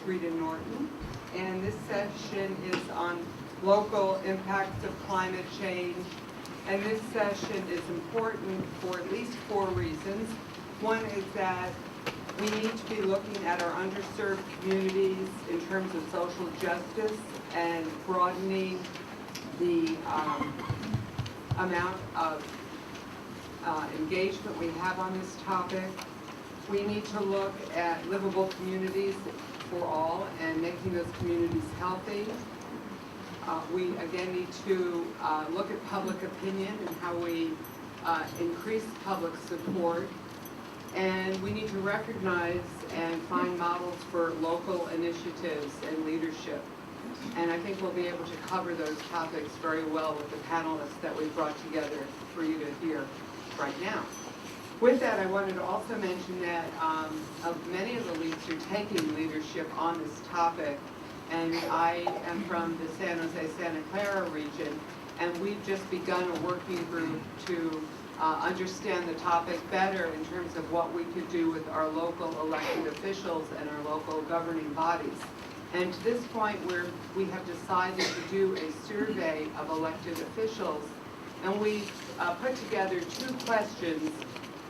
Rita Norton, and this session is on local impacts of climate change. And this session is important for at least 4 reasons. One is that we need to be looking at our underserved communities in terms of social justice and broadening the amount of engagement we have on this topic. We need to look at livable communities for all and making those communities healthy. We again need to look at public opinion and how we increase public support. And we need to recognize and find models for local initiatives and leadership. And I think we'll be able to cover those topics very well with the panelists that we've brought together for you to hear right now. With that, I wanted to also mention that many of the leads are taking leadership on this topic. And I am from the San Jose, Santa Clara region, and we've just begun a working group to understand the topic better in terms of what we could do with our local elected officials and our local governing bodies. And to this point, we have decided to do a survey of elected officials, and we put together 2 questions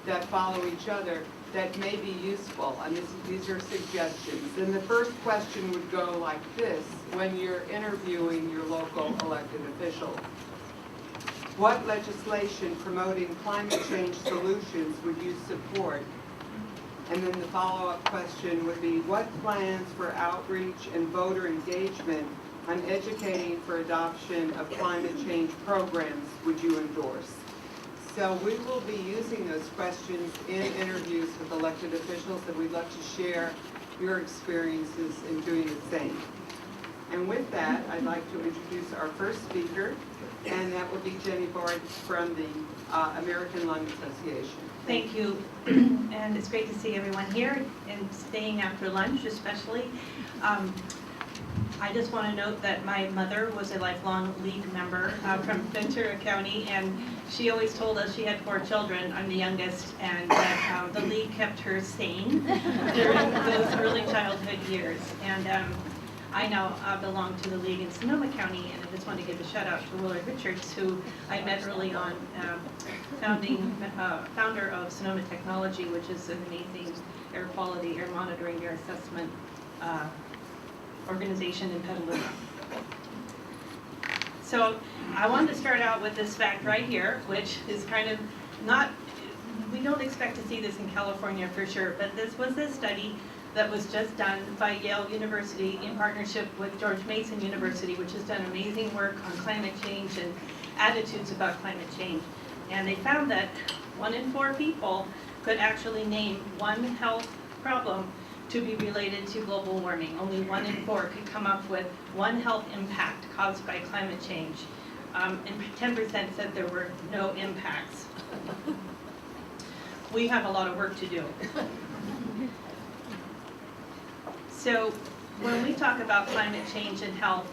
that follow each other that may be useful, and these are suggestions. And the first question would go like this when you're interviewing your local elected official. What legislation promoting climate change solutions would you support? And then the follow-up question would be, what plans for outreach and voter engagement on educating for adoption of climate change programs would you endorse? So we will be using those questions in interviews with elected officials, and we'd love to share your experiences in doing the same. And with that, I'd like to introduce our first speaker, and that would be Jenny Bard from the American Lung Association. Thank you, and it's great to see everyone here and staying after lunch especially. I just want to note that my mother was a lifelong League member from Ventura County, and she always told us she had 4 children. I'm the youngest, and that the League kept her sane during those early childhood years. And I now belong to the League in Sonoma County, and I just want to give a shout out to Willard Richards, who I met early on, founder of Sonoma Technology, which is an amazing air quality, air monitoring, air assessment organization in Petaluma. So I wanted to start out with this fact right here, which is kind of not, we don't expect to see this in California for sure, but this was a study that was just done by Yale University in partnership with George Mason University, which has done amazing work on climate change and attitudes about climate change. And they found that 1 in 4 people could actually name one health problem to be related to global warming. Only 1 in 4 could come up with one health impact caused by climate change. And 10% said there were no impacts. We have a lot of work to do. So when we talk about climate change and health,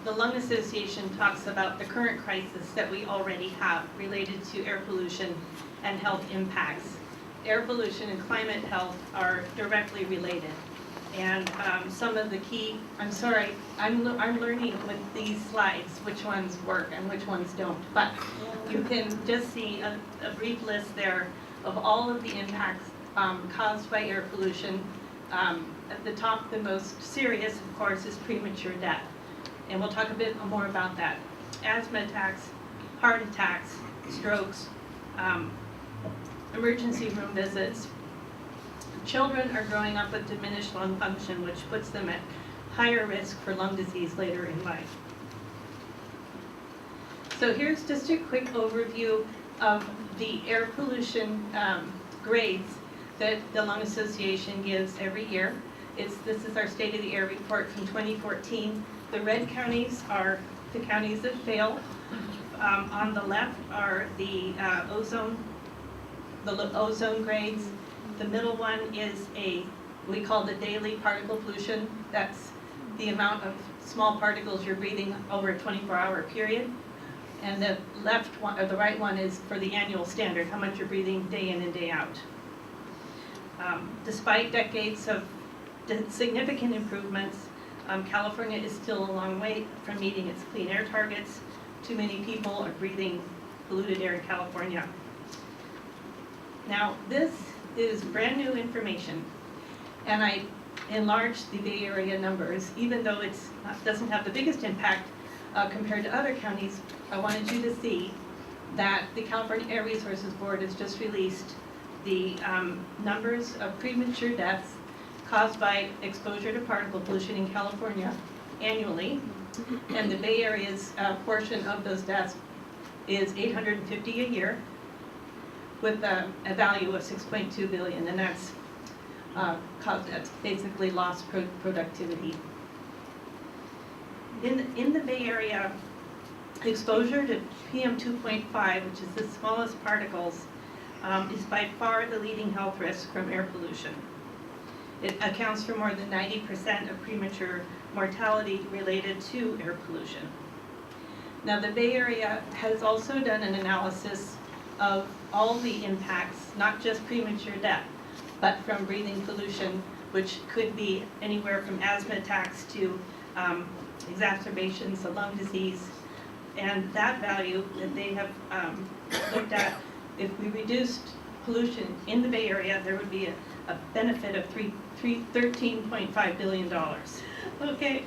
the Lung Association talks about the current crisis that we already have related to air pollution and health impacts. Air pollution and climate health are directly related. And some of the key, I'm sorry, I'm learning with these slides which ones work and which ones don't. But you can just see a brief list there of all of the impacts caused by air pollution. At the top, the most serious, of course, is premature death. And we'll talk a bit more about that. Asthma attacks, heart attacks, strokes, emergency room visits. Children are growing up with diminished lung function, which puts them at higher risk for lung disease later in life. So here's just a quick overview of the air pollution grades that the Lung Association gives every year. This is our State of the Air report from 2014. The red counties are the counties that fail. On the left are the ozone grades. The middle one is we call the daily particle pollution. That's the amount of small particles you're breathing over a 24-hour period. And the left one, or the right one, is for the annual standard, how much you're breathing day in and day out. Despite decades of significant improvements. California is still a long way from meeting its clean air targets. Too many people are breathing polluted air in California. Now, this is brand new information, and I enlarged the Bay Area numbers, even though it doesn't have the biggest impact compared to other counties. I wanted you to see that the California Air Resources Board has just released the numbers of premature deaths caused by exposure to particle pollution in California annually, and the Bay Area's portion of those deaths is 850 a year, with a value of 6.2 billion, and that's basically lost productivity. In the Bay Area, exposure to PM 2.5, which is the smallest particles, is by far the leading health risk from air pollution. It accounts for more than 90% of premature mortality related to air pollution. Now, the Bay Area has also done an analysis of all the impacts, not just premature death, but from breathing pollution, which could be anywhere from asthma attacks to exacerbations of lung disease. And that value that they have looked at, if we reduced pollution in the Bay Area, there would be a benefit of $13.5 billion. Okay,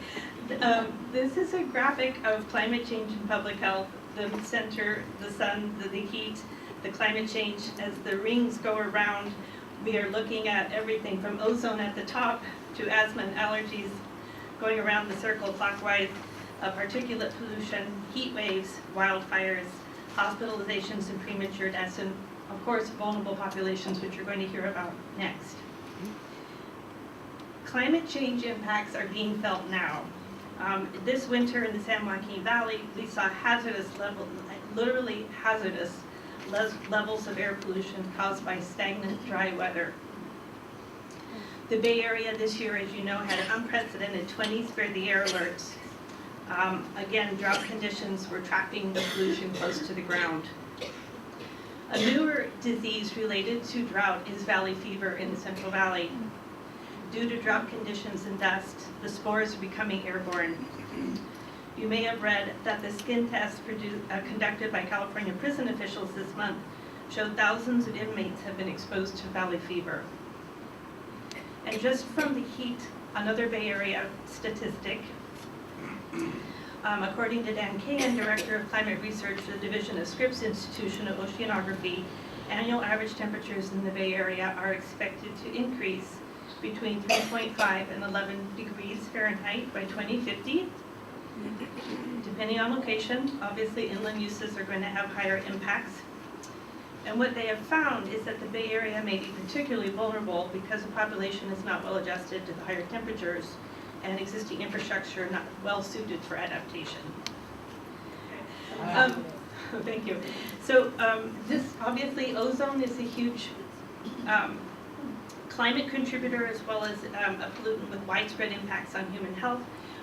this is a graphic of climate change and public health. The center, the sun, the heat, the climate change. As the rings go around, we are looking at everything from ozone at the top to asthma and allergies going around the circle clockwise, particulate pollution, heat waves, wildfires, hospitalizations and premature deaths, and of course vulnerable populations, which you're going to hear about next. Climate change impacts are being felt now. This winter in the San Joaquin Valley, we saw literally hazardous levels of air pollution caused by stagnant, dry weather. The Bay Area this year, as you know, had an unprecedented 20 spare the air alerts. Again, drought conditions were trapping the pollution close to the ground. A newer disease related to drought is valley fever in the Central Valley. Due to drought conditions and dust, the spores are becoming airborne. You may have read that the skin tests conducted by California prison officials this month showed thousands of inmates have been exposed to valley fever. And just from the heat, another Bay Area statistic, according to Dan Kahan, Director of Climate Research for the Division of Scripps Institution of Oceanography, annual average temperatures in the Bay Area are expected to increase between 3.5 and 11 degrees Fahrenheit by 2050. Depending on location, obviously inland uses are going to have higher impacts. And what they have found is that the Bay Area may be particularly vulnerable because the population is not well adjusted to the higher temperatures and existing infrastructure not well suited for adaptation. Thank you. So this, obviously, ozone is a huge climate contributor as well as a pollutant with widespread impacts on human health.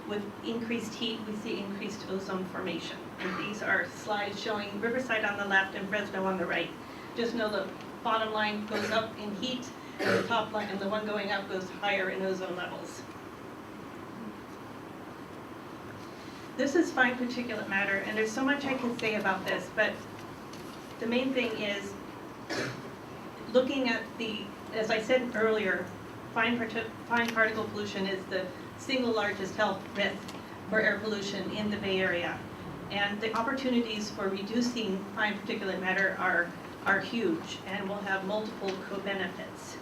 With increased heat, we see increased ozone formation. And these are slides showing Riverside on the left and Fresno on the right. Just know the bottom line goes up in heat, and the top line and the one going up goes higher in ozone levels. This is fine particulate matter, and there's so much I can say about this, but the main thing is looking at the, as I said earlier, fine particle pollution is the single largest health risk for air pollution in the Bay Area. And the opportunities for reducing fine particulate matter are huge and will have multiple co-benefits.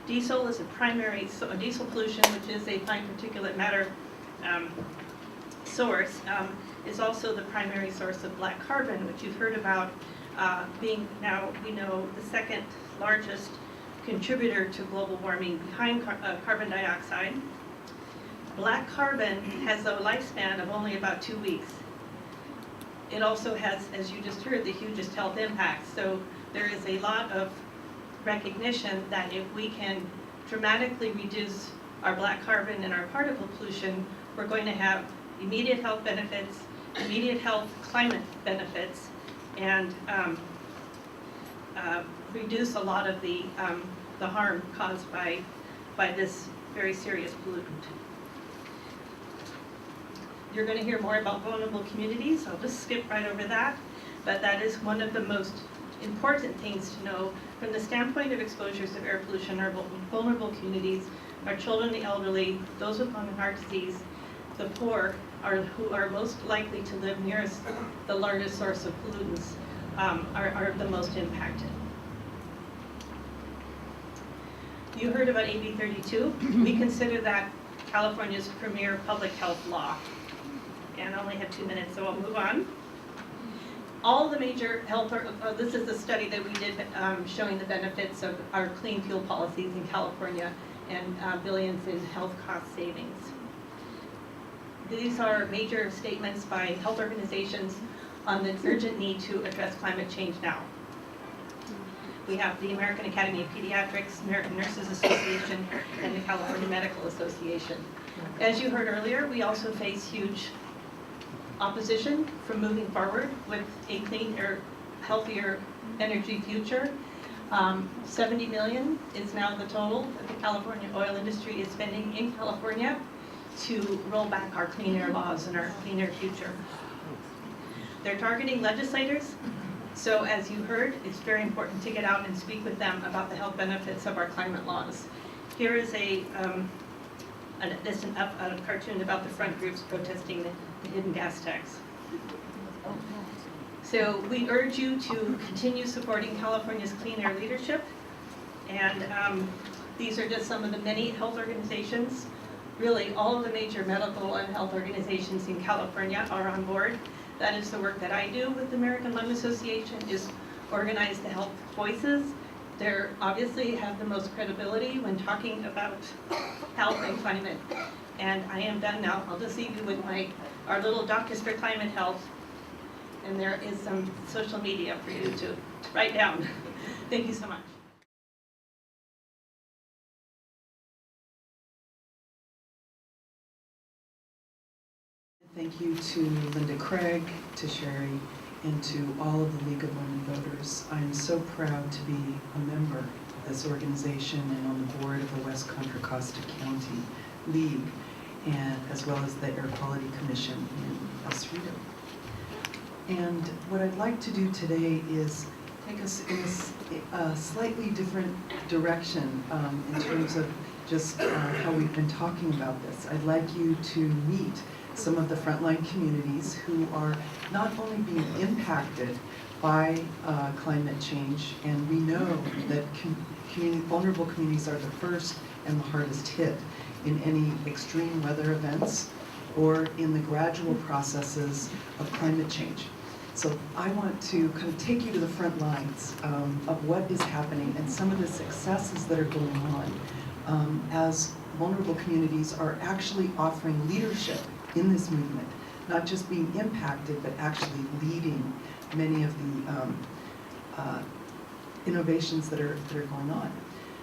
Diesel is a primary, so diesel pollution, which is a fine particulate matter source, is also the primary source of black carbon, which you've heard about being now, we know, the second largest contributor to global warming behind carbon dioxide. Black carbon has a lifespan of only about 2 weeks. It also has, as you just heard, the hugest health impacts. So there is a lot of recognition that if we can dramatically reduce our black carbon and our particle pollution, we're going to have immediate health benefits, immediate health climate benefits, and reduce a lot of the harm caused by this very serious pollutant. You're going to hear more about vulnerable communities. I'll just skip right over that. But that is one of the most important things to know from the standpoint of exposures of air pollution. Our vulnerable communities, our children, the elderly, those with lung and heart disease, the poor, who are most likely to live nearest the largest source of pollutants, are the most impacted. You heard about AB 32. We consider that California's premier public health law. And I only have 2 minutes, so I'll move on. All the major health, this is a study that we did showing the benefits of our clean fuel policies in California and billions in health cost savings. These are major statements by health organizations on the urgent need to address climate change now. We have the American Academy of Pediatrics, American Nurses Association, and the California Medical Association. As you heard earlier, we also face huge opposition from moving forward with a cleaner, healthier energy future. 70 million is now the total that the California oil industry is spending in California to roll back our clean air laws and our cleaner future. They're targeting legislators, so as you heard, it's very important to get out and speak with them about the health benefits of our climate laws. Here is a cartoon about the front groups protesting the hidden gas tax. So we urge you to continue supporting California's clean air leadership. And these are just some of the many health organizations. Really, all of the major medical and health organizations in California are on board. That is the work that I do with the American Lung Association, is organize the health voices. They obviously have the most credibility when talking about health and climate. And I am done now. I'll just leave you with our little Doctors for Climate Health. And there is some social media for you to write down. Thank you so much. Thank you to Linda Craig, to Sherry, and to all of the League of Women Voters. I'm so proud to be a member of this organization and on the board of the West Contra Costa County League, and as well as the Air Quality Commission in El Cerrito. And what I'd like to do today is take us in a slightly different direction in terms of just how we've been talking about this. I'd like you to meet some of the frontline communities who are not only being impacted by climate change, and we know that vulnerable communities are the first and the hardest hit in any extreme weather events or in the gradual processes of climate change. So I want to kind of take you to the front lines of what is happening and some of the successes that are going on as vulnerable communities are actually offering leadership in this movement, not just being impacted, but actually leading many of the innovations that are going on.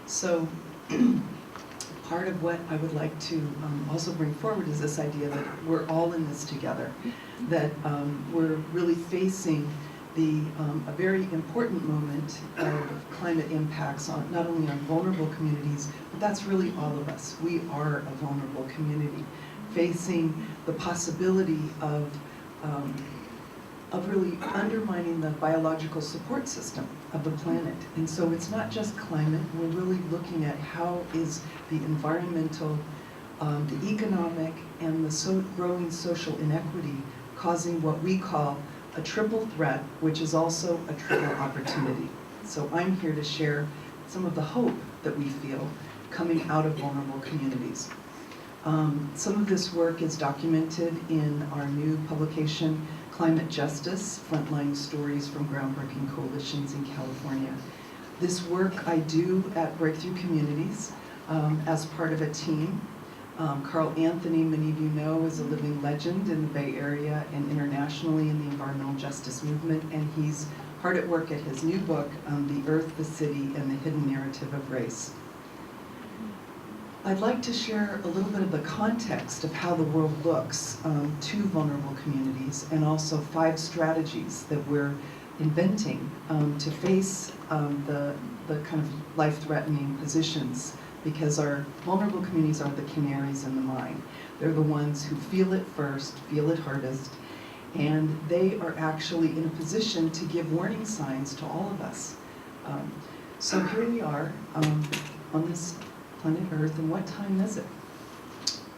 So part of what I would like to also bring forward is this idea that we're all in this together, that we're really facing a very important moment of climate impacts on not only on vulnerable communities, but that's really all of us. We are a vulnerable community, facing the possibility of really undermining the biological support system of the planet. And so it's not just climate, we're really looking at how is the environmental, the economic, and the growing social inequity causing what we call a triple threat, which is also a triple opportunity. So I'm here to share some of the hope that we feel coming out of vulnerable communities. Some of this work is documented in our new publication, Climate Justice, Frontline Stories from Groundbreaking Coalitions in California. This work I do at Breakthrough Communities as part of a team. Carl Anthony, many of you know, is a living legend in the Bay Area and internationally in the environmental justice movement, and he's hard at work at his new book, The Earth, the City, and the Hidden Narrative of Race. I'd like to share a little bit of the context of how the world looks to vulnerable communities, and also 5 strategies that we're inventing to face the kind of life-threatening positions because our vulnerable communities are the canaries in the mine. They're the ones who feel it first, feel it hardest, and they are actually in a position to give warning signs to all of us. So here we are on this planet Earth, and what time is it?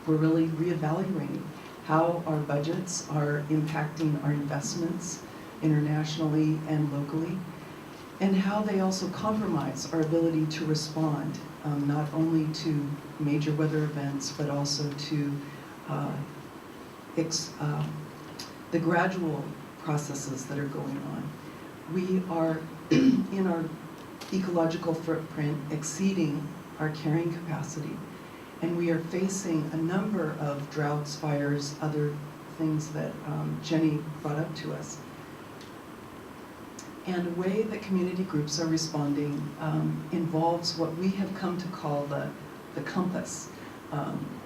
We're really reevaluating how our budgets are impacting our investments internationally and locally, and how they also compromise our ability to respond, not only to major weather events, but also to the gradual processes that are going on. We are, in our ecological footprint, exceeding our carrying capacity, and we are facing a number of droughts, fires, other things that Jenny brought up to us. And a way that community groups are responding involves what we have come to call the compass,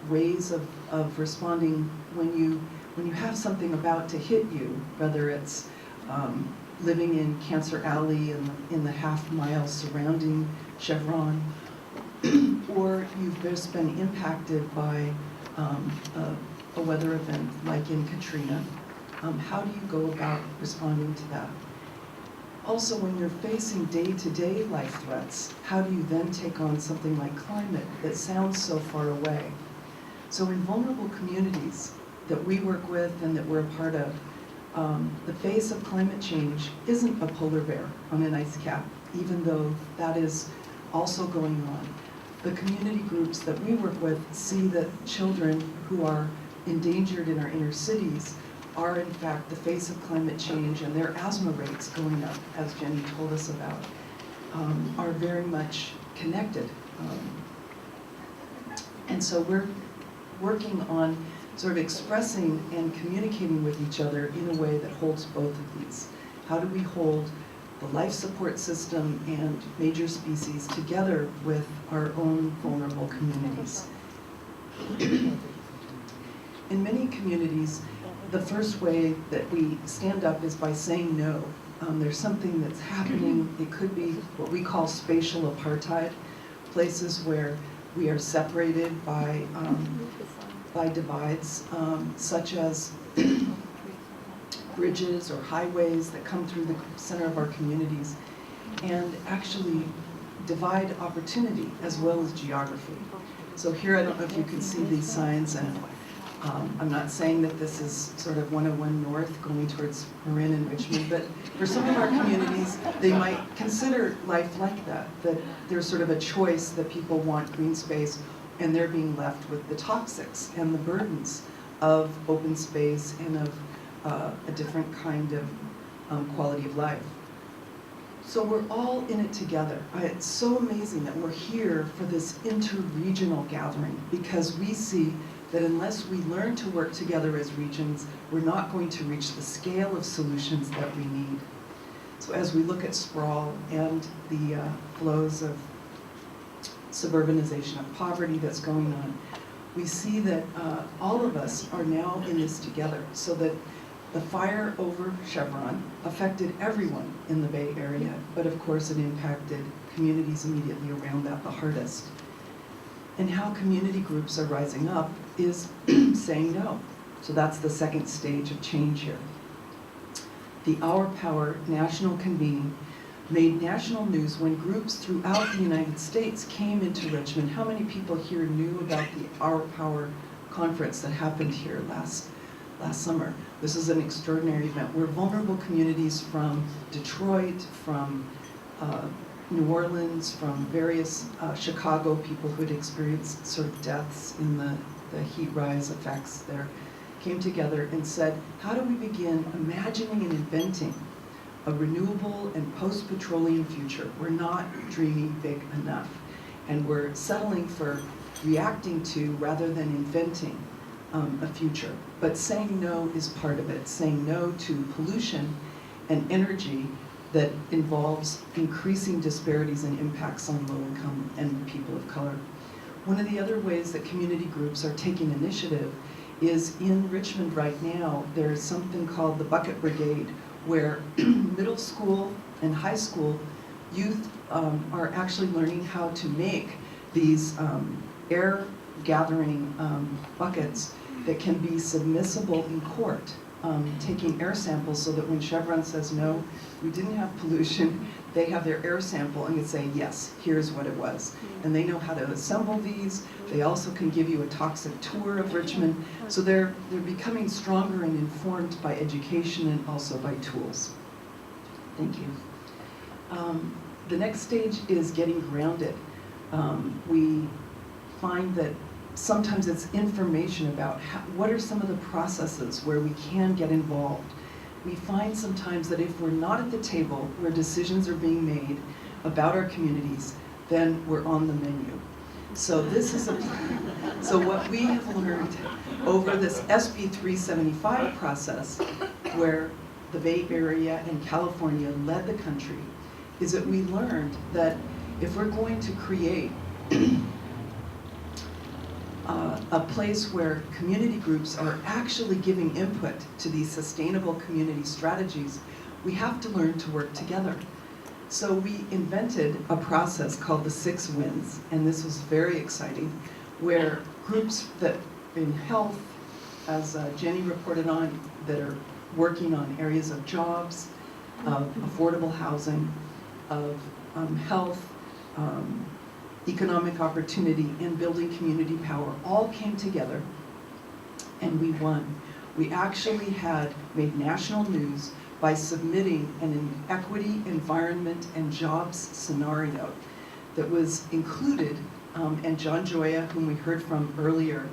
ways of responding when you have something about to hit you, whether it's living in Cancer Alley in the half-mile surrounding Chevron, or you've just been impacted by a weather event like in Katrina. How do you go about responding to that? Also, when you're facing day-to-day life threats, how do you then take on something like climate that sounds so far away? So in vulnerable communities that we work with and that we're a part of, the face of climate change isn't a polar bear on an ice cap, even though that is also going on. The community groups that we work with see that children who are endangered in our inner cities are in fact the face of climate change, and their asthma rates going up, as Jenny told us about, are very much connected. And so we're working on sort of expressing and communicating with each other in a way that holds both of these. How do we hold the life support system and major species together with our own vulnerable communities? In many communities, the first way that we stand up is by saying no. There's something that's happening. It could be what we call spatial apartheid, places where we are separated by divides, such as bridges or highways that come through the center of our communities, and actually divide opportunity as well as geography. So here, I don't know if you can see these signs, and I'm not saying that this is sort of 101 North going towards Marin and Richmond, but for some of our communities, they might consider life like that there's sort of a choice that people want green space, and they're being left with the toxics and the burdens of open space and of a different kind of quality of life. So we're all in it together. It's so amazing that we're here for this inter-regional gathering, because we see that unless we learn to work together as regions, we're not going to reach the scale of solutions that we need. So as we look at sprawl and the flows of suburbanization of poverty that's going on, we see that all of us are now in this together, so that the fire over Chevron affected everyone in the Bay Area, but of course it impacted communities immediately around that the hardest. And how community groups are rising up is saying no. So that's the second stage of change here. The Our Power national convening made national news when groups throughout the United States came into Richmond. How many people here knew about the Our Power conference that happened here last summer? This is an extraordinary event where vulnerable communities from Detroit, from New Orleans, from various Chicago, people who had experienced sort of deaths in the heat rise effects there, came together and said, how do we begin imagining and inventing a renewable and post-petroleum future? We're not dreaming big enough, and we're settling for reacting to rather than inventing a future. But saying no is part of it, saying no to pollution and energy that involves increasing disparities and impacts on low income and people of color. One of the other ways that community groups are taking initiative is in Richmond right now, there's something called the Bucket Brigade, where middle school and high school youth are actually learning how to make these air gathering buckets that can be submissible in court, taking air samples so that when Chevron says, no, we didn't have pollution, they have their air sample and can say, yes, here's what it was. And they know how to assemble these. They also can give you a toxic tour of Richmond. So they're becoming stronger and informed by education and also by tools. Thank you. The next stage is getting grounded. We find that sometimes it's information about what are some of the processes where we can get involved. We find sometimes that if we're not at the table where decisions are being made about our communities, then we're on the menu. So this is so what we have learned over this SB 375 process, where the Bay Area and California led the country, is that we learned that if we're going to create a place where community groups are actually giving input to these sustainable community strategies, we have to learn to work together. So we invented a process called the 6 Wins, and this was very exciting, where groups that in health, as Jenny reported on, that are working on areas of jobs, of affordable housing, of health, economic opportunity, and building community power all came together, and we won. We actually had made national news by submitting an equity, environment, and jobs scenario that was included, and John Joya, whom we heard from earlier,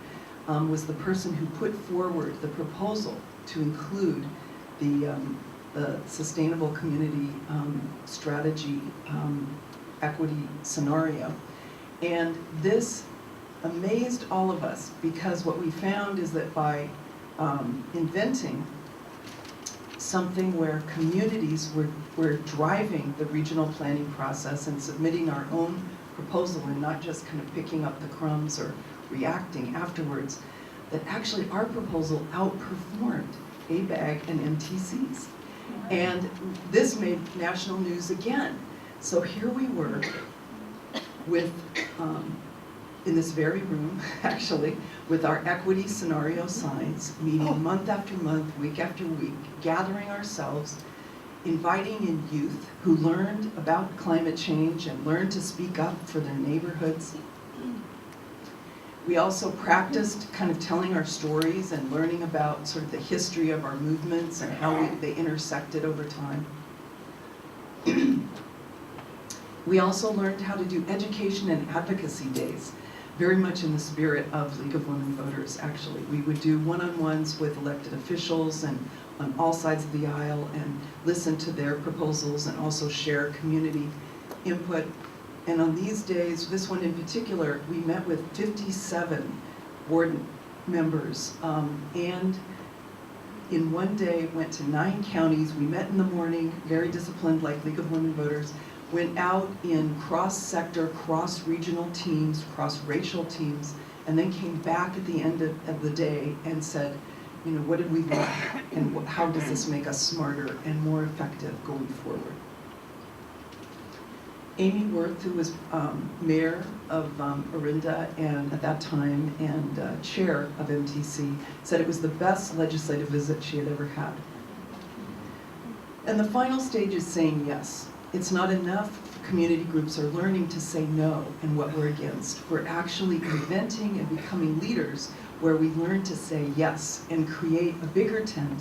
was the person who put forward the proposal to include the sustainable community strategy equity scenario. And this amazed all of us, because what we found is that by inventing something where communities were driving the regional planning process and submitting our own proposal and not just kind of picking up the crumbs or reacting afterwards, that actually our proposal outperformed ABAG and MTC's. And this made national news again. So here we were with, in this very room, actually, with our equity scenario signs, meeting month after month, week after week, gathering ourselves, inviting in youth who learned about climate change and learned to speak up for their neighborhoods. We also practiced kind of telling our stories and learning about sort of the history of our movements and how they intersected over time. We also learned how to do education and advocacy days, very much in the spirit of League of Women Voters, actually. We would do one-on-ones with elected officials and on all sides of the aisle and listen to their proposals and also share community input. And on these days, this one in particular, we met with 57 board members and in one day went to 9 counties. We met in the morning, very disciplined like League of Women Voters, went out in cross-sector, cross-regional teams, cross-racial teams, and then came back at the end of the day and said, you know, what did we learn and how does this make us smarter and more effective going forward? Amy Worth, who was mayor of Orinda and at that time and chair of MTC, said it was the best legislative visit she had ever had. And the final stage is saying yes. It's not enough community groups are learning to say no and what we're against. We're actually inventing and becoming leaders where we learn to say yes and create a bigger tent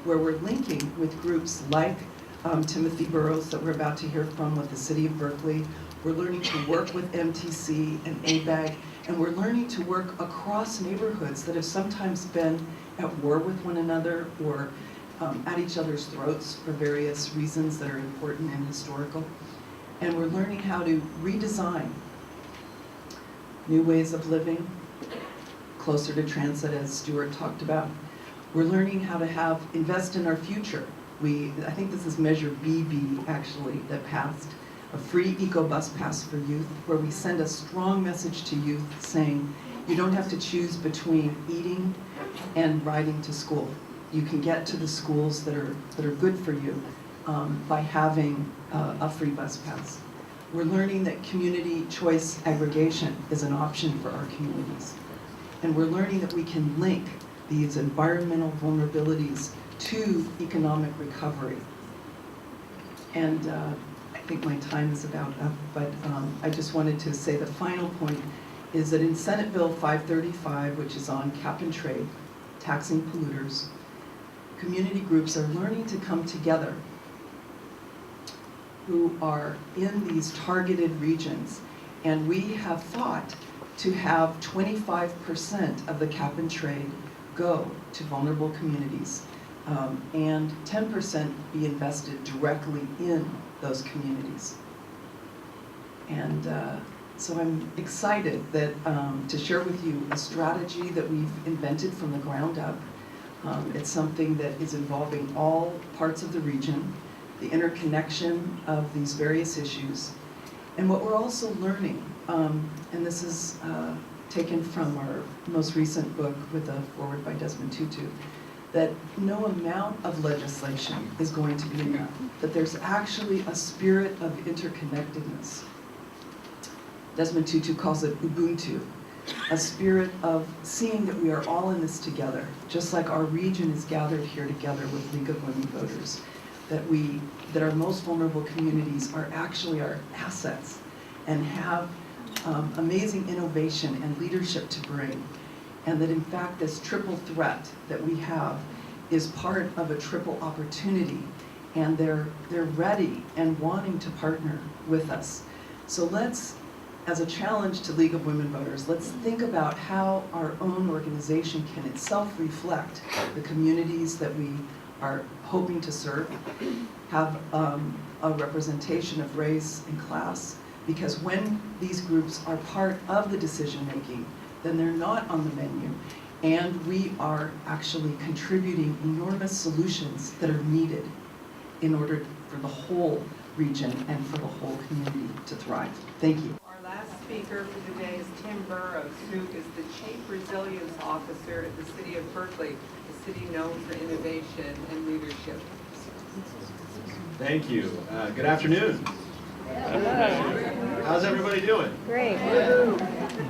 where we're linking with groups like Timothy Burrows that we're about to hear from with the city of Berkeley. We're learning to work with MTC and ABAG, and we're learning to work across neighborhoods that have sometimes been at war with one another or at each other's throats for various reasons that are important and historical. And we're learning how to redesign new ways of living, closer to transit, as Stuart talked about. We're learning how to invest in our future. I think this is Measure BB, actually, that passed, a free eco-bus pass for youth, where we send a strong message to youth saying, you don't have to choose between eating and riding to school. You can get to the schools that are good for you by having a free bus pass. We're learning that community choice aggregation is an option for our communities. And we're learning that we can link these environmental vulnerabilities to economic recovery. And I think my time is about up, but I just wanted to say the final point is that in Senate Bill 535, which is on cap and trade, taxing polluters, community groups are learning to come together who are in these targeted regions. And we have fought to have 25% of the cap and trade go to vulnerable communities, and 10% be invested directly in those communities. And so I'm excited that to share with you a strategy that we've invented from the ground up. It's something that is involving all parts of the region, the interconnection of these various issues. And what we're also learning, and this is taken from our most recent book with a foreword by Desmond Tutu, that no amount of legislation is going to be enough, that there's actually a spirit of interconnectedness. Desmond Tutu calls it Ubuntu, a spirit of seeing that we are all in this together, just like our region is gathered here together with League of Women Voters, that our most vulnerable communities are actually our assets and have amazing innovation and leadership to bring. And that in fact this triple threat that we have is part of a triple opportunity, and they're ready and wanting to partner with us. So let's, as a challenge to League of Women Voters, let's think about how our own organization can itself reflect the communities that we are hoping to serve, have a representation of race and class, because when these groups are part of the decision making, then they're not on the menu, and we are actually contributing enormous solutions that are needed in order for the whole region and for the whole community to thrive. Thank you. Our last speaker for today is Tim Burrows, who is the Chief Resilience Officer at the City of Berkeley, a city known for innovation and leadership. Thank you. Good afternoon. How's everybody doing? Great.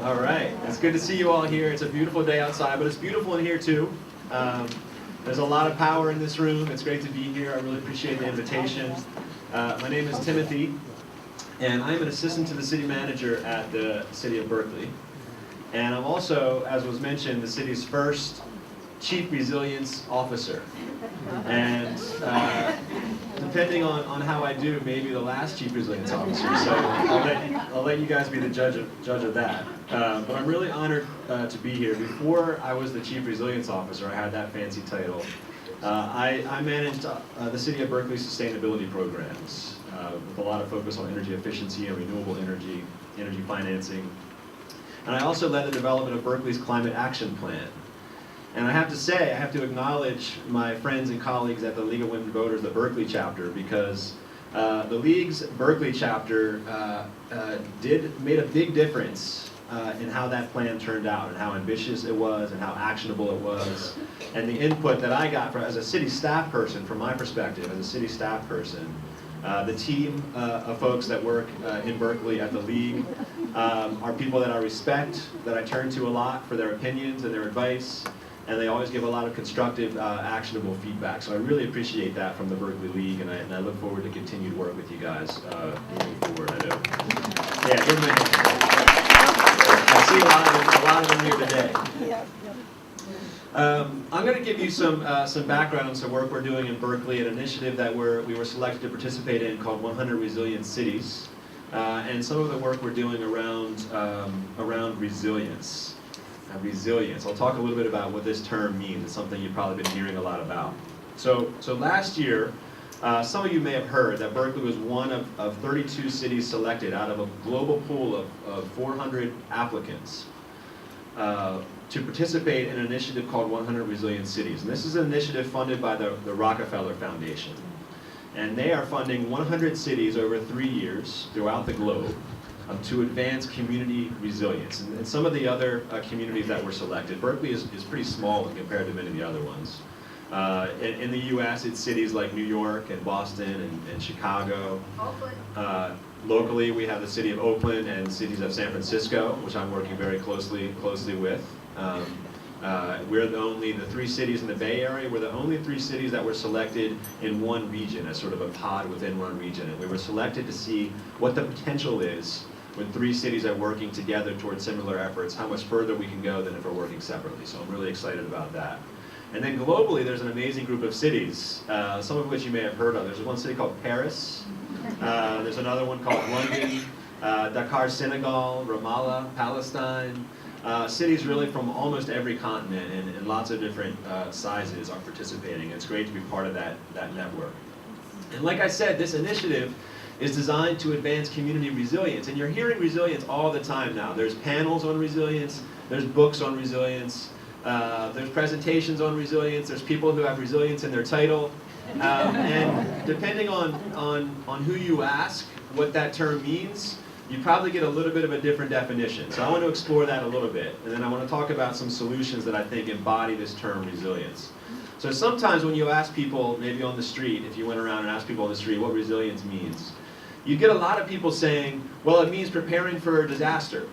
All right. It's good to see you all here. It's a beautiful day outside, but it's beautiful in here too. There's a lot of power in this room. It's great to be here. I really appreciate the invitation. My name is Timothy, and I'm an assistant to the city manager at the City of Berkeley. And I'm also, as was mentioned, the city's first Chief Resilience Officer. And depending on how I do, maybe the last Chief Resilience Officer. So I'll let you guys be the judge of that. But I'm really honored to be here. Before I was the Chief Resilience Officer, I had that fancy title. I managed the City of Berkeley sustainability programs with a lot of focus on energy efficiency and renewable energy financing. And I also led the development of Berkeley's Climate Action Plan. And I have to say, I have to acknowledge my friends and colleagues at the League of Women Voters, the Berkeley chapter, because the League's Berkeley chapter made a big difference in how that plan turned out, and how ambitious it was, and how actionable it was. And the input that I got as a city staff person, from my perspective, as a city staff person, the team of folks that work in Berkeley at the League are people that I respect, that I turn to a lot for their opinions and their advice. And they always give a lot of constructive, actionable feedback. So I really appreciate that from the Berkeley League, and I look forward to continued work with you guys moving forward. I know. Yeah, give them a hand. I see a lot of them here today. I'm going to give you some background on some work we're doing in Berkeley, an initiative that we were selected to participate in called 100 Resilient Cities, and some of the work we're doing around resilience. Resilience. I'll talk a little bit about what this term means. It's something you've probably been hearing a lot about. So last year, some of you may have heard that Berkeley was one of 32 cities selected out of a global pool of 400 applicants to participate in an initiative called 100 Resilient Cities. And this is an initiative funded by the Rockefeller Foundation. And they are funding 100 cities over 3 years throughout the globe to advance community resilience. And some of the other communities that were selected, Berkeley is pretty small compared to many of the other ones. In the US, it's cities like New York and Boston and Chicago. Locally, we have the city of Oakland and cities of San Francisco, which I'm working very closely with. We're the 3 cities in the Bay Area, we're the only 3 cities that were selected in one region as sort of a pod within one region. And we were selected to see what the potential is when 3 cities are working together towards similar efforts, how much further we can go than if we're working separately. So I'm really excited about that. And then globally, there's an amazing group of cities, some of which you may have heard of. There's one city called Paris. There's another one called London, Dakar, Senegal, Ramallah, Palestine. Cities really from almost every continent and lots of different sizes are participating. It's great to be part of that network. And like I said, this initiative is designed to advance community resilience. And you're hearing resilience all the time now. There's panels on resilience, there's books on resilience, there's presentations on resilience, there's people who have resilience in their title. And depending on who you ask what that term means, you probably get a little bit of a different definition. So I want to explore that a little bit, and then I want to talk about some solutions that I think embody this term resilience. So sometimes when you ask people, maybe on the street, if you went around and asked people on the street what resilience means, you get a lot of people saying, well, it means preparing for a disaster.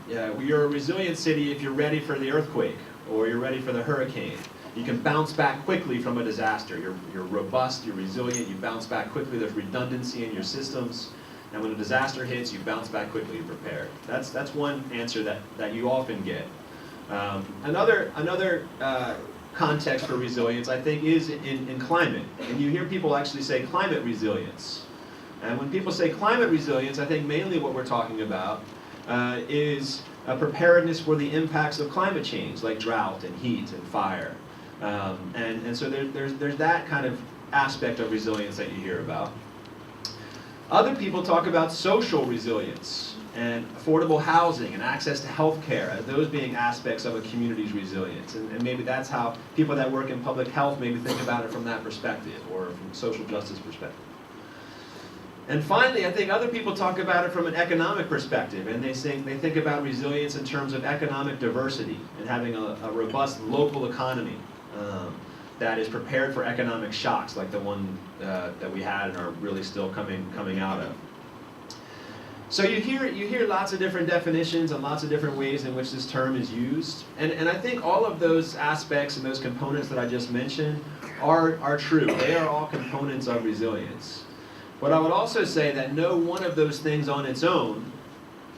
Yeah, you're a resilient city if you're ready for the earthquake, or you're ready for the hurricane. You can bounce back quickly from a disaster. You're robust, you're resilient, you bounce back quickly, there's redundancy in your systems. And when a disaster hits, you bounce back quickly, you're prepared. That's one answer that you often get. Another context for resilience, I think, is in climate. And you hear people actually say climate resilience. And when people say climate resilience, I think mainly what we're talking about is a preparedness for the impacts of climate change, like drought and heat and fire. And so there's that kind of aspect of resilience that you hear about. Other people talk about social resilience and affordable housing and access to health care, those being aspects of a community's resilience. And maybe that's how people that work in public health maybe think about it from that perspective, or from a social justice perspective. And finally, I think other people talk about it from an economic perspective, and they think about resilience in terms of economic diversity and having a robust local economy that is prepared for economic shocks like the one that we had and are really still coming out of. So you hear lots of different definitions and lots of different ways in which this term is used, and I think all of those aspects and those components that I just mentioned are true. They are all components of resilience. But I would also say that no one of those things on its own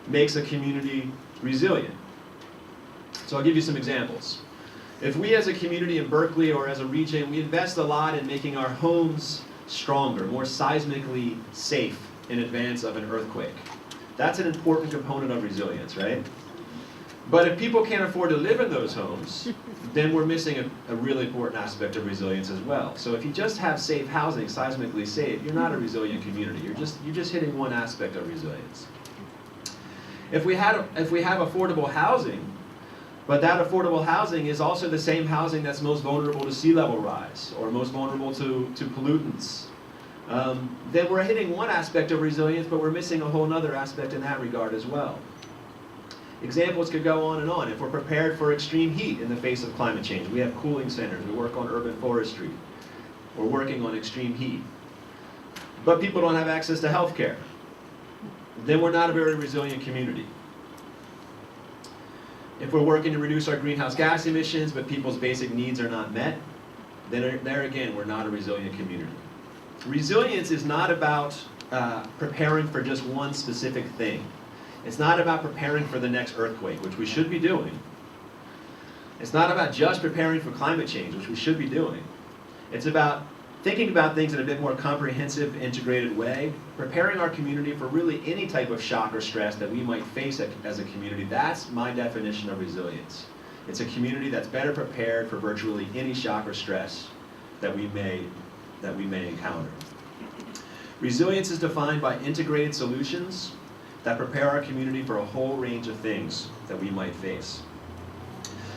makes a community resilient. So I'll give you some examples. If we as a community in Berkeley or as a region, we invest a lot in making our homes stronger, more seismically safe in advance of an earthquake. That's an important component of resilience, right? But if people can't afford to live in those homes, then we're missing a really important aspect of resilience as well. So if you just have safe housing, seismically safe, you're not a resilient community. You're just hitting one aspect of resilience. If we have affordable housing, but that affordable housing is also the same housing that's most vulnerable to sea level rise or most vulnerable to pollutants, then we're hitting one aspect of resilience, but we're missing a whole other aspect in that regard as well. Examples could go on and on. If we're prepared for extreme heat in the face of climate change, we have cooling centers, we work on urban forestry, we're working on extreme heat, but people don't have access to health care, then we're not a very resilient community. If we're working to reduce our greenhouse gas emissions, but people's basic needs are not met, then there again, we're not a resilient community. Resilience is not about preparing for just one specific thing. It's not about preparing for the next earthquake, which we should be doing. It's not about just preparing for climate change, which we should be doing. It's about thinking about things in a bit more comprehensive, integrated way, preparing our community for really any type of shock or stress that we might face as a community. That's my definition of resilience. It's a community that's better prepared for virtually any shock or stress that we may encounter. Resilience is defined by integrated solutions that prepare our community for a whole range of things that we might face.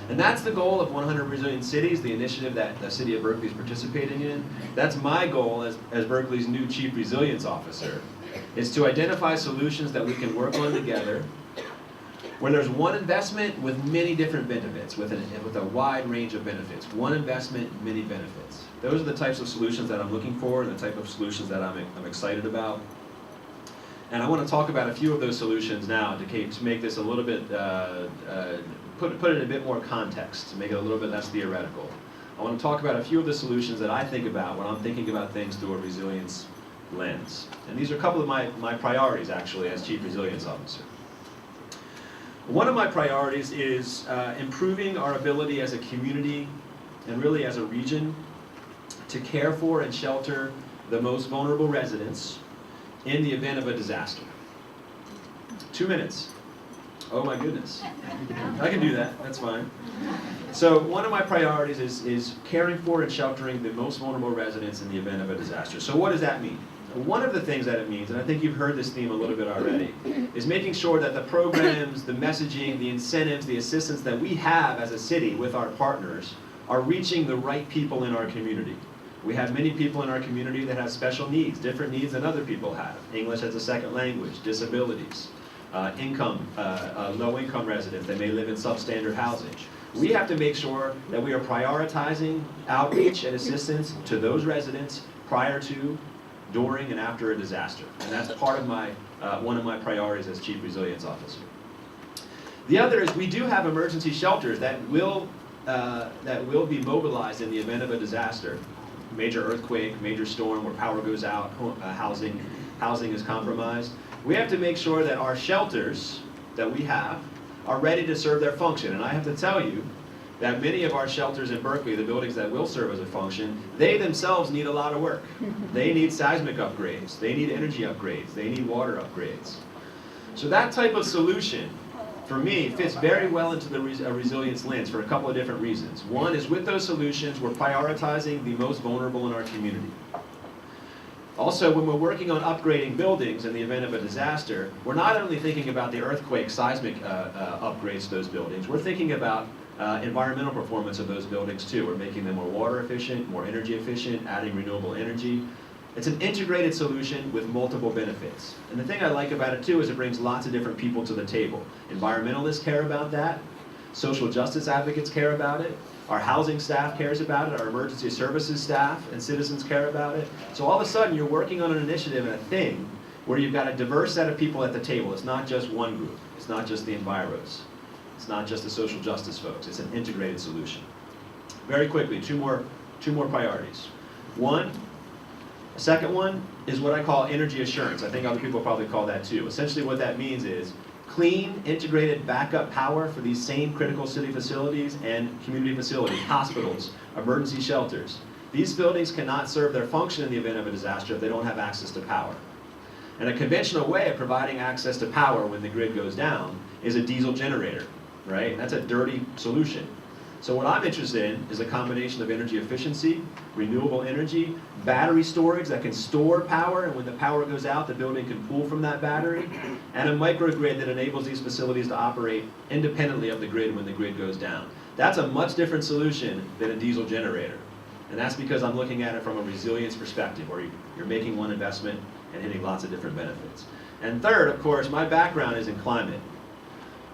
And that's the goal of 100 Resilient Cities, the initiative that the City of Berkeley is participating in. That's my goal as Berkeley's new Chief Resilience Officer, is to identify solutions that we can work on together, where there's one investment with many different benefits, with a wide range of benefits. One investment, many benefits. Those are the types of solutions that I'm looking for and the type of solutions that I'm excited about. And I want to talk about a few of those solutions now to make this a little bit, put it in a bit more context, to make it a little bit less theoretical. I want to talk about a few of the solutions that I think about when I'm thinking about things through a resilience lens. And these are a couple of my priorities, actually, as Chief Resilience Officer. One of my priorities is improving our ability as a community and really as a region to care for and shelter the most vulnerable residents in the event of a disaster. 2 minutes. Oh my goodness. I can do that, that's fine. So one of my priorities is caring for and sheltering the most vulnerable residents in the event of a disaster. So what does that mean? One of the things that it means, and I think you've heard this theme a little bit already, is making sure that the programs, the messaging, the incentives, the assistance that we have as a city with our partners are reaching the right people in our community. We have many people in our community that have special needs, different needs than other people have. English as a second language, disabilities, low-income residents that may live in substandard housing. We have to make sure that we are prioritizing outreach and assistance to those residents prior to, during, and after a disaster. And that's part of one of my priorities as Chief Resilience Officer. The other is we do have emergency shelters that will be mobilized in the event of a disaster. Major earthquake, major storm where power goes out, housing is compromised. We have to make sure that our shelters that we have are ready to serve their function. And I have to tell you that many of our shelters in Berkeley, the buildings that will serve as a function, they themselves need a lot of work. They need seismic upgrades, they need energy upgrades, they need water upgrades. So that type of solution, for me, fits very well into the resilience lens for a couple of different reasons. One is with those solutions, we're prioritizing the most vulnerable in our community. Also, when we're working on upgrading buildings in the event of a disaster, we're not only thinking about the earthquake seismic upgrades to those buildings, we're thinking about environmental performance of those buildings too. We're making them more water efficient, more energy efficient, adding renewable energy. It's an integrated solution with multiple benefits. And the thing I like about it too is it brings lots of different people to the table. Environmentalists care about that. Social justice advocates care about it. Our housing staff cares about it. Our emergency services staff and citizens care about it. So all of a sudden you're working on an initiative and a thing where you've got a diverse set of people at the table. It's not just one group. It's not just the enviros. It's not just the social justice folks. It's an integrated solution. Very quickly, two more priorities. A second one is what I call energy assurance. I think other people probably call that too. Essentially what that means is clean, integrated backup power for these same critical city facilities and community facilities, hospitals, emergency shelters. These buildings cannot serve their function in the event of a disaster if they don't have access to power. And a conventional way of providing access to power when the grid goes down is a diesel generator, right? And that's a dirty solution. So what I'm interested in is a combination of energy efficiency, renewable energy, battery storage that can store power, and when the power goes out, the building can pull from that battery, and a microgrid that enables these facilities to operate independently of the grid when the grid goes down. That's a much different solution than a diesel generator. And that's because I'm looking at it from a resilience perspective, where you're making one investment and hitting lots of different benefits. And third, of course, my background is in climate.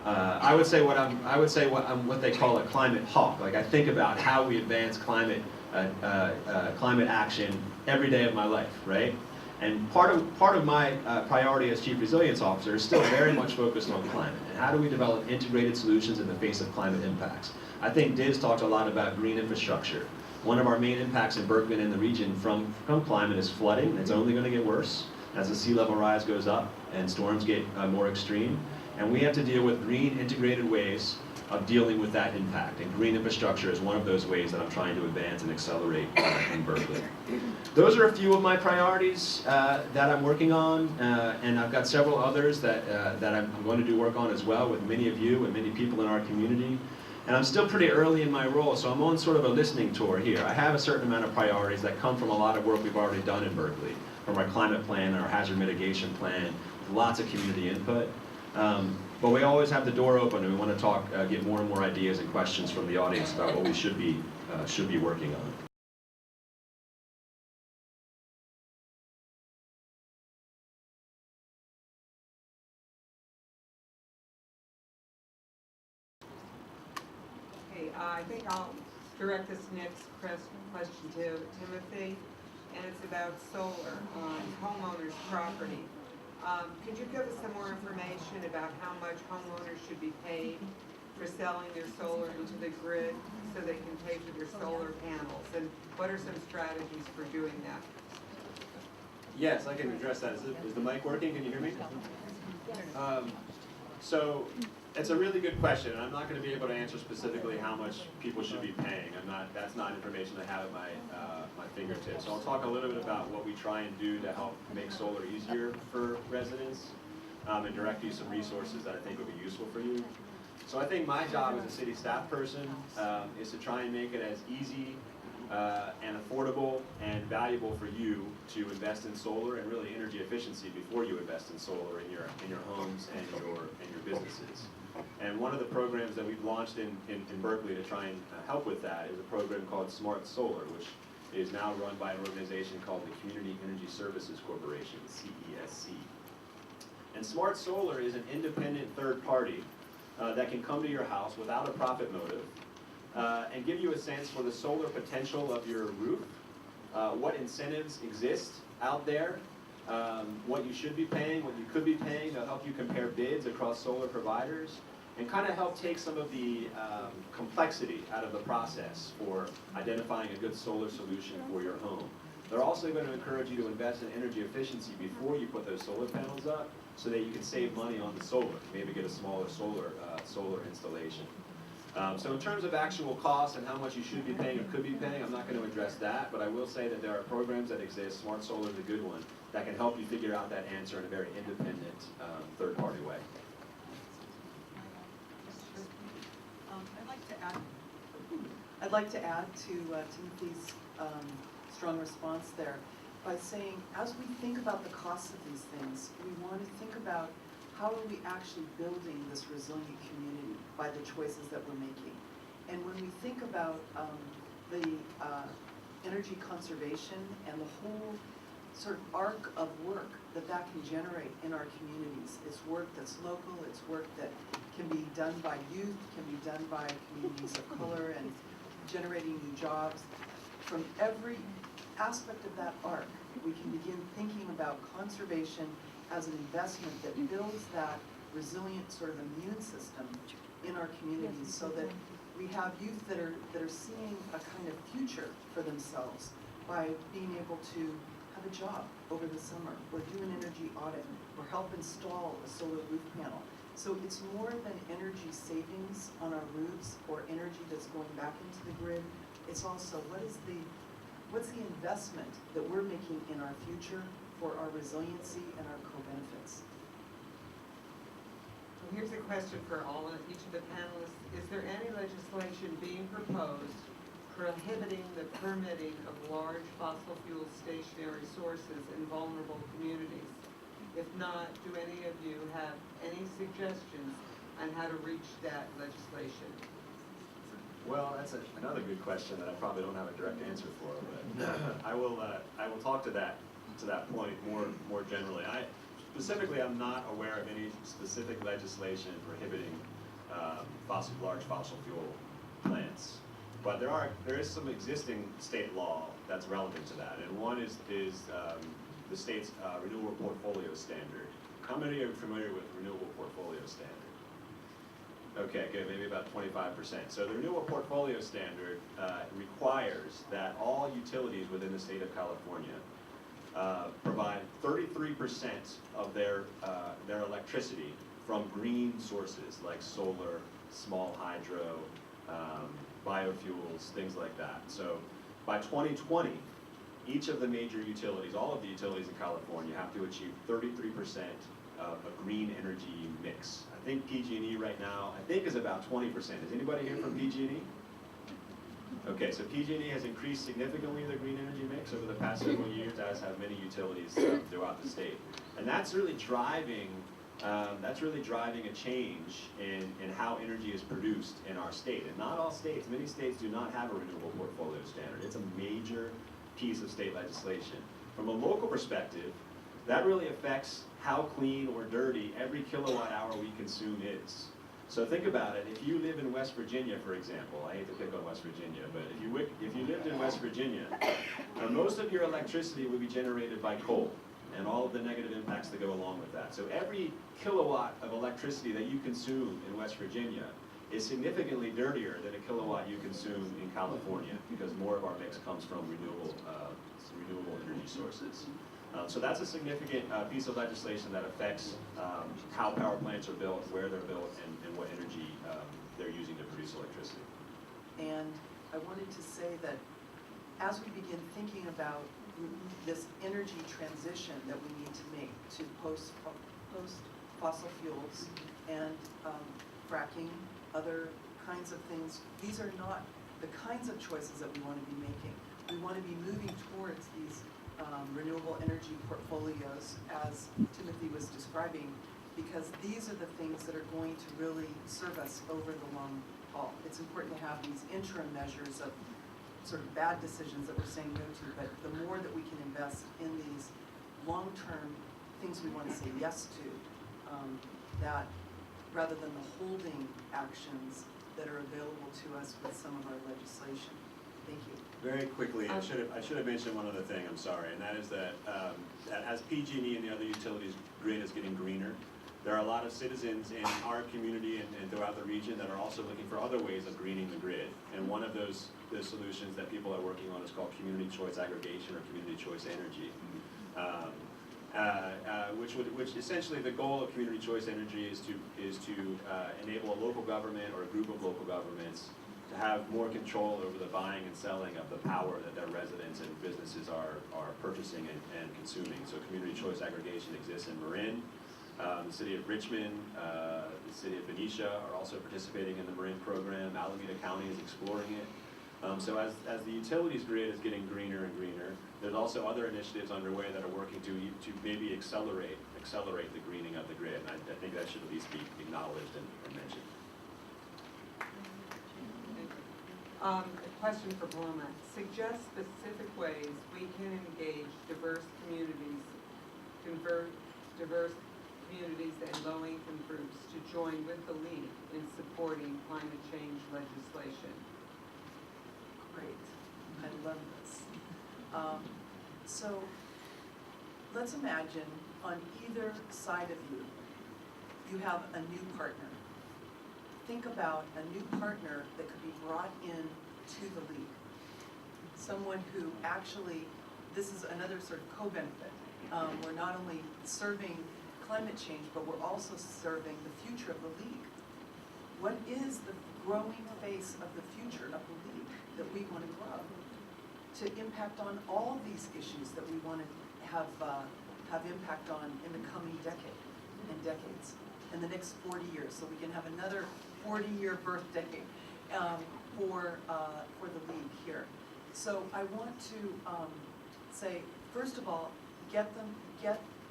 I would say what they call a climate hawk. Like I think about how we advance climate action every day of my life, right? And part of my priority as Chief Resilience Officer is still very much focused on climate and how do we develop integrated solutions in the face of climate impacts. I think Diz talked a lot about green infrastructure. One of our main impacts in Berkeley and in the region from climate is flooding. It's only going to get worse as the sea level rise goes up and storms get more extreme. And we have to deal with green integrated ways of dealing with that impact. And green infrastructure is one of those ways that I'm trying to advance and accelerate in Berkeley. Those are a few of my priorities that I'm working on. And I've got several others that I'm going to do work on as well with many of you and many people in our community. And I'm still pretty early in my role, so I'm on sort of a listening tour here. I have a certain amount of priorities that come from a lot of work we've already done in Berkeley, from our climate plan, our hazard mitigation plan, with lots of community input. But we always have the door open, and we want to talk, get more and more ideas and questions from the audience about what we should be working on. Okay, I think I'll direct this next question to Timothy, and it's about solar on homeowners' property. Could you give us some more information about how much homeowners should be paid for selling their solar into the grid so they can pay for their solar panels? And what are some strategies for doing that? Yes, I can address that. Is the mic working? Can you hear me? So it's a really good question, and I'm not going to be able to answer specifically how much people should be paying. That's not information I have at my fingertips. So I'll talk a little bit about what we try and do to help make solar easier for residents, and direct you some resources that I think would be useful for you. So I think my job as a city staff person is to try and make it as easy and affordable and valuable for you to invest in solar and really energy efficiency before you invest in solar in your homes and your businesses. And one of the programs that we've launched in Berkeley to try and help with that is a program called Smart Solar, which is now run by an organization called the Community Energy Services Corporation, CESC. And Smart Solar is an independent third party that can come to your house without a profit motive and give you a sense for the solar potential of your roof, what incentives exist out there, what you should be paying, what you could be paying. They'll help you compare bids across solar providers and kind of help take some of the complexity out of the process for identifying a good solar solution for your home. They're also going to encourage you to invest in energy efficiency before you put those solar panels up so that you can save money on the solar, maybe get a smaller solar installation. So in terms of actual costs and how much you should be paying or could be paying, I'm not going to address that, but I will say that there are programs that exist, Smart Solar is a good one, that can help you figure out that answer in a very independent, third-party way. I'd like to add to Timothy's strong response there by saying, as we think about the costs of these things, we want to think about how are we actually building this resilient community by the choices that we're making. And when we think about the energy conservation and the whole sort of arc of work that can generate in our communities, it's work that's local, it's work that can be done by youth, can be done by communities of color, and generating new jobs. From every aspect of that arc, we can begin thinking about conservation as an investment that builds that resilient sort of immune system in our communities so that we have youth that are seeing a kind of future for themselves by being able to have a job over the summer, or do an energy audit, or help install a solar roof panel. So it's more than energy savings on our roofs or energy that's going back into the grid. It's also what's the investment that we're making in our future for our resiliency and our co-benefits. Well, here's a question for each of the panelists. Is there any legislation being proposed prohibiting the permitting of large fossil fuel stationary sources in vulnerable communities? If not, do any of you have any suggestions on how to reach that legislation? Well, that's another good question that I probably don't have a direct answer for, but I will talk to that point more generally. I'm not aware of any specific legislation prohibiting large fossil fuel plants. But there is some existing state law that's relevant to that, and one is the state's Renewable Portfolio Standard. How many are familiar with Renewable Portfolio Standard? Okay, good, maybe about 25%. So the Renewable Portfolio Standard requires that all utilities within the state of California provide 33% of their electricity from green sources like solar, small hydro, biofuels, things like that. So by 2020, each of the major utilities, all of the utilities in California, have to achieve 33% of a green energy mix. I think PG&E right now, is about 20%. Is anybody here from PG&E? Okay, so PG&E has increased significantly their green energy mix over the past several years, as have many utilities throughout the state. And that's really driving a change in how energy is produced in our state. And not all states, many states do not have a renewable portfolio standard. It's a major piece of state legislation. From a local perspective, that really affects how clean or dirty every kilowatt hour we consume is. So think about it. If you live in West Virginia, for example, I hate to pick on West Virginia, but if you lived in West Virginia, most of your electricity would be generated by coal. and all of the negative impacts that go along with that. So every kilowatt of electricity that you consume in West Virginia is significantly dirtier than a kilowatt you consume in California, because more of our mix comes from renewable energy sources. So that's a significant piece of legislation that affects how power plants are built, where they're built, and what energy they're using to produce electricity. And I wanted to say that as we begin thinking about this energy transition that we need to make to post fossil fuels and fracking, other kinds of things, these are not the kinds of choices that we want to be making. We want to be moving towards these renewable energy portfolios, as Timothy was describing, because these are the things that are going to really serve us over the long haul. It's important to have these interim measures of sort of bad decisions that we're saying no to, but the more that we can invest in these long-term things we want to say yes to, that rather than the holding actions that are available to us with some of our legislation. Thank you. Very quickly, I should have mentioned one other thing, I'm sorry, and that is that as PG&E and the other utilities grid is getting greener, there are a lot of citizens in our community and throughout the region that are also looking for other ways of greening the grid. And one of those solutions that people are working on is called community choice aggregation or community choice energy. Which essentially the goal of community choice energy is to enable a local government or a group of local governments to have more control over the buying and selling of the power that their residents and businesses are purchasing and consuming. So community choice aggregation exists in Marin. The city of Richmond, the city of Benicia are also participating in the Marin program. Alameda County is exploring it. So as the utilities grid is getting greener and greener, there's also other initiatives underway that are working to maybe accelerate the greening of the grid. And I think that should at least be acknowledged and mentioned. A question for Paloma. Suggest specific ways we can engage diverse communities and low-income groups to join with the lead in supporting climate change legislation. Great. I love this. So let's imagine on either side of you, you have a new partner. Think about a new partner that could be brought in to the league. Someone who actually, this is another sort of co-benefit. We're not only serving climate change, but we're also serving the future of the league. What is the growing face of the future of the league that we want to grow to impact on all these issues that we want to have impact on in the coming decade and decades, in the next 40 years, so we can have another 40-year birth decade for the league here. So I want to say, first of all, get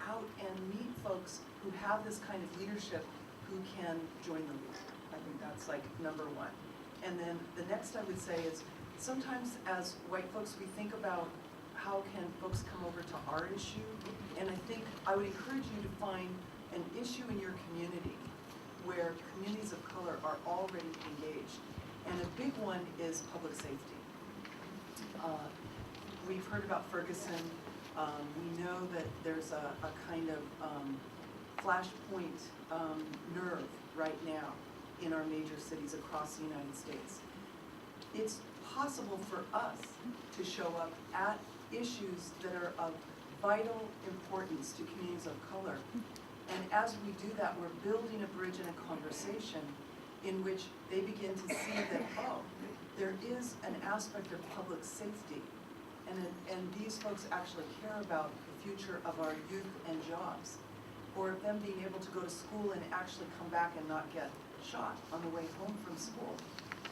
out and meet folks who have this kind of leadership who can join the league. I think that's like number one. And then the next I would say is, sometimes as white folks we think about how can folks come over to our issue, and I think I would encourage you to find an issue in your community where communities of color are already engaged. And a big one is public safety. We've heard about Ferguson. We know that there's a kind of flashpoint nerve right now in our major cities across the United States. It's possible for us to show up at issues that are of vital importance to communities of color. And as we do that, we're building a bridge and a conversation in which they begin to see that, oh, there is an aspect of public safety. And these folks actually care about the future of our youth and jobs, or of them being able to go to school and actually come back and not get shot on the way home from school.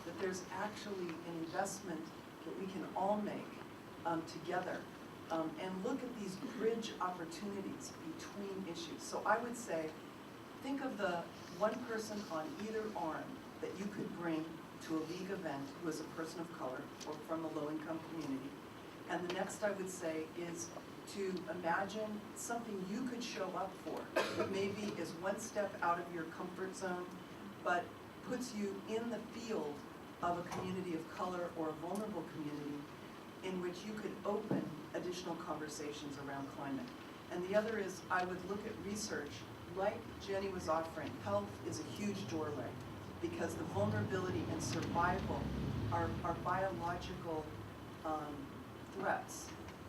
That there's actually an investment that we can all make together and look at these bridge opportunities between issues. So I would say, think of the one person on either arm that you could bring to a league event who is a person of color or from a low-income community. And the next I would say is to imagine something you could show up for that maybe is one step out of your comfort zone, but puts you in the field of a community of color or a vulnerable community in which you could open additional conversations around climate. And the other is I would look at research, like Jenny was offering. Health is a huge doorway because the vulnerability and survival are biological threats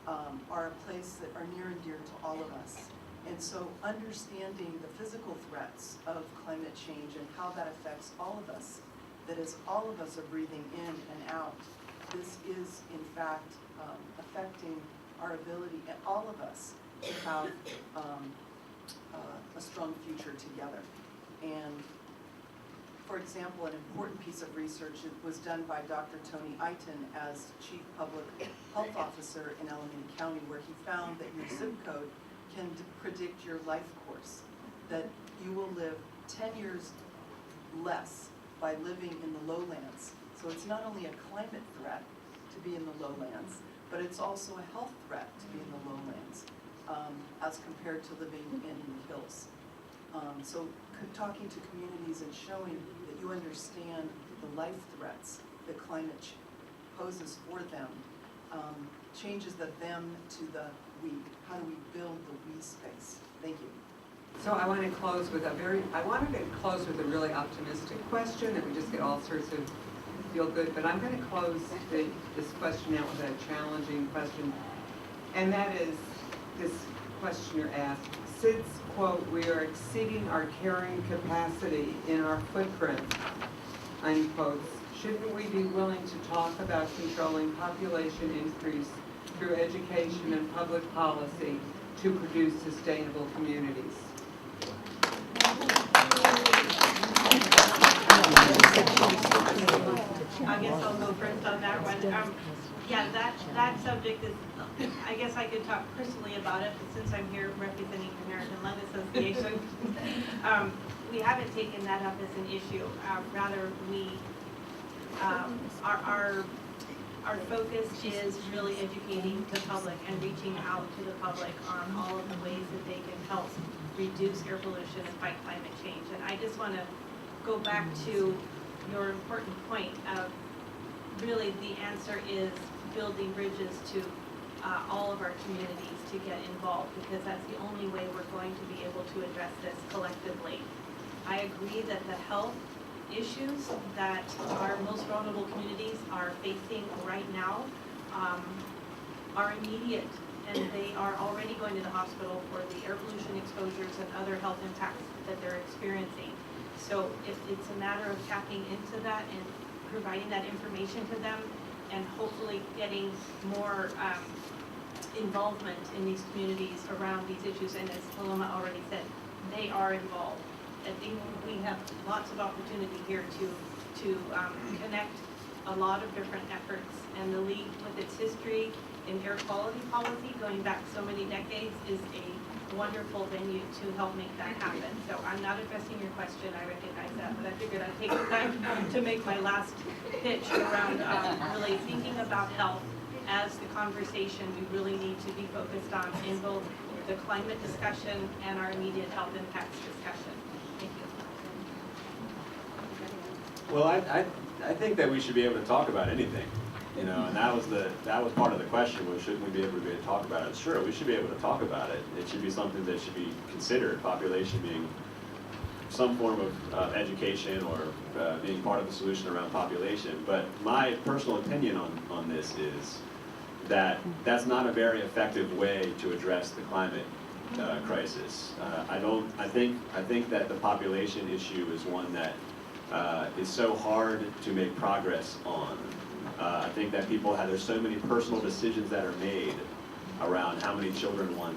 are a place that are near and dear to all of us. And so understanding the physical threats of climate change and how that affects all of us, that as all of us are breathing in and out, this is in fact affecting our ability, and all of us, to have a strong future together. And for example, an important piece of research was done by Dr. Tony Eiton as Chief Public Health Officer in Alameda County, where he found that your zip code can predict your life course, that you will live 10 years less by living in the lowlands. So it's not only a climate threat to be in the lowlands, but it's also a health threat to be in the lowlands as compared to living in the hills. So talking to communities and showing that you understand the life threats that climate poses for them changes the them to the we. How do we build the we space? Thank you. So I wanted to close with a really optimistic question that we just get all sorts of feel good, but I'm going to close this question out with a challenging question, and that is, this questioner asked, since, quote, we are exceeding our carrying capacity in our footprint, unquote, shouldn't we be willing to talk about controlling population increase through education and public policy to produce sustainable communities? I guess I'll go first on that one. Yeah, that subject is, I guess I could talk personally about it, but since I'm here representing the American Lung Association, we haven't taken that up as an issue. Rather, our focus is really educating the public and reaching out to the public on all of the ways that they can help reduce air pollution and fight climate change. And I just want to go back to your important point of really the answer is building bridges to all of our communities to get involved, because that's the only way we're going to be able to address this collectively. I agree that the health issues that our most vulnerable communities are facing right now are immediate, and they are already going to the hospital for the air pollution exposures and other health impacts that they're experiencing. So it's a matter of tapping into that and providing that information to them, and hopefully getting more involvement in these communities around these issues. And as Paloma already said, they are involved. I think we have lots of opportunity here to connect a lot of different efforts. And the League, with its history in air quality policy going back so many decades, is a wonderful venue to help make that happen. So I'm not addressing your question, I recognize that, but I figured I'd take the time to make my last pitch around really thinking about health as the conversation we really need to be focused on in both the climate discussion and our immediate health impacts discussion. Thank you. Well, I think that we should be able to talk about anything, you know, and that was part of the question, was shouldn't we be able to talk about it? Sure, we should be able to talk about it. It should be something that should be considered, population being some form of education or being part of the solution around population. But my personal opinion on this is that that's not a very effective way to address the climate crisis. I think that the population issue is one that is so hard to make progress on. I think that there's so many personal decisions that are made around how many children one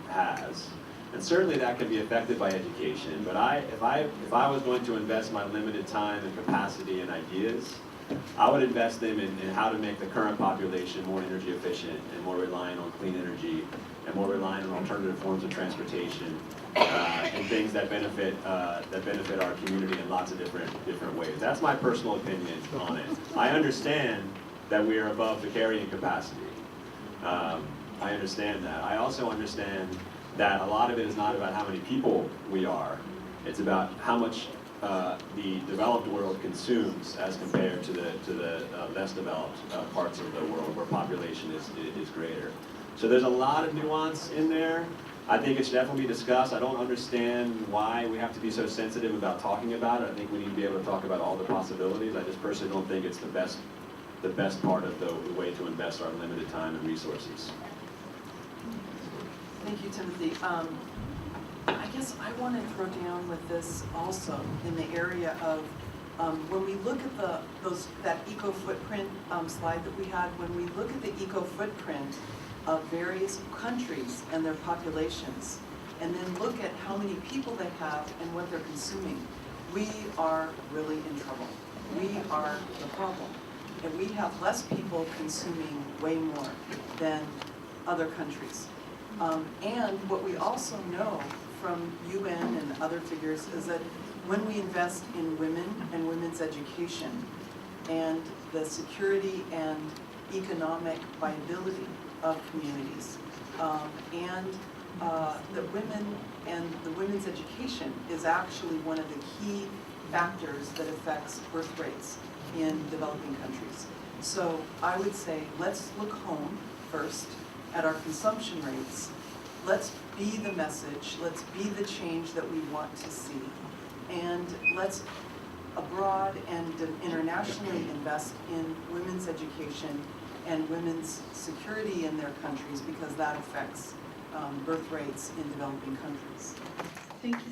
has. And certainly that can be affected by education, but if I was going to invest my limited time and capacity and ideas, I would invest them in how to make the current population more energy efficient and more reliant on clean energy and more reliant on alternative forms of transportation and things that benefit our community in lots of different ways. That's my personal opinion on it. I understand that we are above the carrying capacity. I understand that. I also understand that a lot of it is not about how many people we are. It's about how much the developed world consumes as compared to the less developed parts of the world where population is greater. So there's a lot of nuance in there. I think it should definitely be discussed. I don't understand why we have to be so sensitive about talking about it. I think we need to be able to talk about all the possibilities. I just personally don't think it's the best part of the way to invest our limited time and resources. Thank you, Timothy. I guess I want to throw down with this also in the area of when we look at that eco footprint slide that we had, when we look at the eco footprint of various countries and their populations, and then look at how many people they have and what they're consuming, we are really in trouble. We are the problem. And we have less people consuming way more than other countries. And what we also know from UN and other figures is that when we invest in women and women's education and the security and economic viability of communities, and the women and the women's education is actually one of the key factors that affects birth rates in developing countries. So I would say, let's look home first at our consumption rates. Let's be the message, let's be the change that we want to see. And let's abroad and internationally invest in women's education and women's security in their countries, because that affects birth rates in developing countries.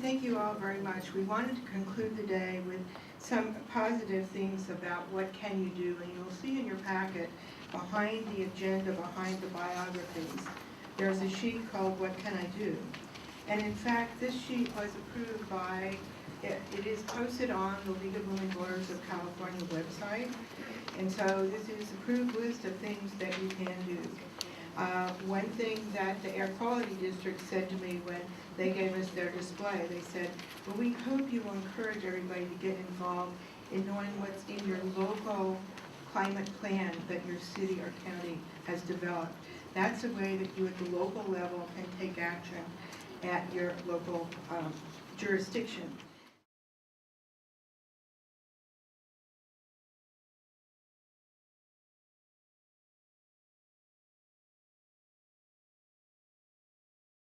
Thank you all very much. We wanted to conclude the day with some positive things about what can you do, and you'll see in your packet behind the agenda, behind the biographies, there's a sheet called What Can I Do? And in fact, this sheet was approved by, it is posted on the League of Women Voters of California website, and so this is an approved list of things that you can do. One thing that the Air Quality District said to me when they gave us their display, they said, well, we hope you will encourage everybody to get involved in knowing what's in your local climate plan that your city or county has developed. That's a way that you at the local level can take action at your local jurisdiction.